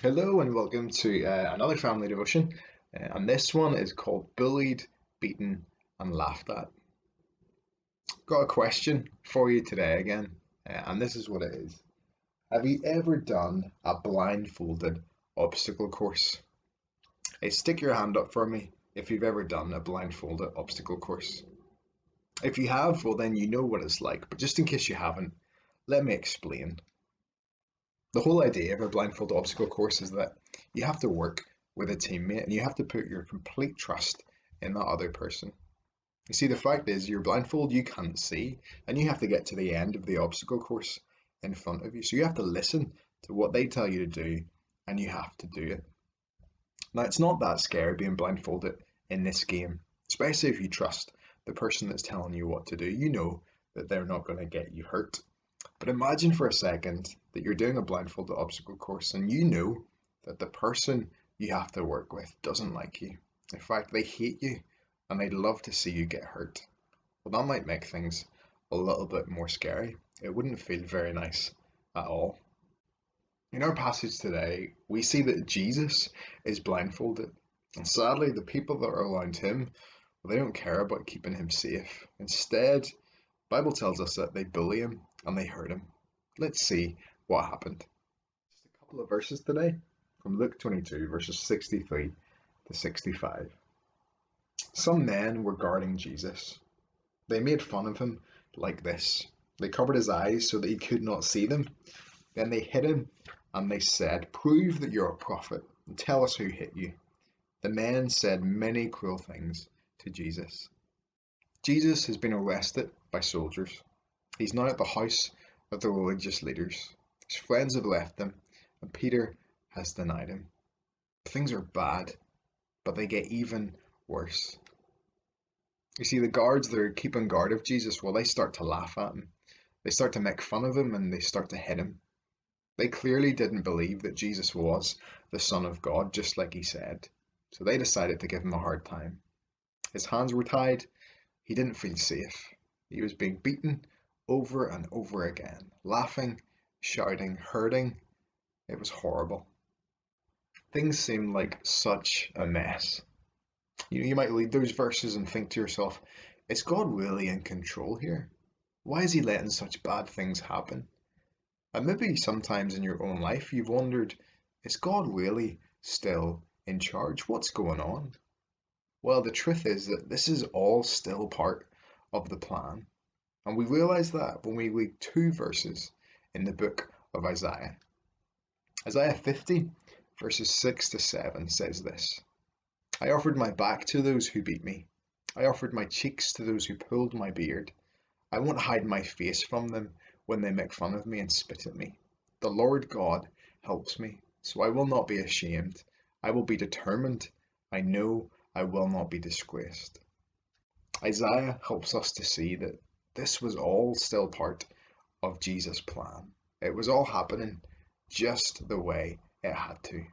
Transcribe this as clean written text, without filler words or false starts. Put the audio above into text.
Hello and welcome to another family devotion, and this one is called Bullied, Beaten, and Laughed At. Got a question for you today again, and this is what it is. Have you ever done a blindfolded obstacle course? Hey, stick your hand up for me if you've ever done a blindfolded obstacle course. If you have, well, then you know what it's like, but just in case you haven't, let me explain. The whole idea of a blindfold obstacle course is that you have to work with a teammate and you have to put your complete trust in that other person. You see, the fact is, you're blindfold, you can't see, and you have to get to the end of the obstacle course in front of you. So you have to listen to what they tell you to do and you have to do it. Now, it's not that scary being blindfolded in this game, especially if you trust the person that's telling you what to do. You know that they're not going to get you hurt. But imagine for a second that you're doing a blindfolded obstacle course and you know that the person you have to work with doesn't like you. In fact, they hate you and they'd love to see you get hurt. Well, that might make things a little bit more scary. It wouldn't feel very nice at all. In our passage today, we see that Jesus is blindfolded. And sadly, the people that are around him, well, they don't care about keeping him safe. Instead, Bible tells us that they bully him and they hurt him. Let's see what happened. Just a couple of verses today from Luke 22, verses 63 to 65. Some men were guarding Jesus. They made fun of him like this. They covered his eyes so that he could not see them. Then they hit him and they said, "Prove that you're a prophet and tell us who hit you." The men said many cruel things to Jesus. Jesus has been arrested by soldiers. He's now at the house of the religious leaders. His friends have left him, and Peter has denied him. Things are bad, but they get even worse. You see, the guards that are keeping guard of Jesus, well, they start to laugh at him. They start to make fun of him and they start to hit him. They clearly didn't believe that Jesus was the Son of God, just like he said. So they decided to give him a hard time. His hands were tied. He didn't feel safe. He was being beaten over and over again, laughing, shouting, hurting. It was horrible. Things seemed like such a mess. You might read those verses and think to yourself, is God really in control here? Why is he letting such bad things happen? And maybe sometimes in your own life you've wondered, is God really still in charge? What's going on? Well, the truth is that this is all still part of the plan. And we realize that when we read two verses in the book of Isaiah. Isaiah 50, verses 6 to 7 says this: I offered my back to those who beat me. I offered my cheeks to those who pulled my beard. I won't hide my face from them when they make fun of me and spit at me. The Lord God helps me, so I will not be ashamed. I will be determined. I know I will not be disgraced. Isaiah helps us to see that this was all still part of Jesus' plan. It was all happening just the way it had to.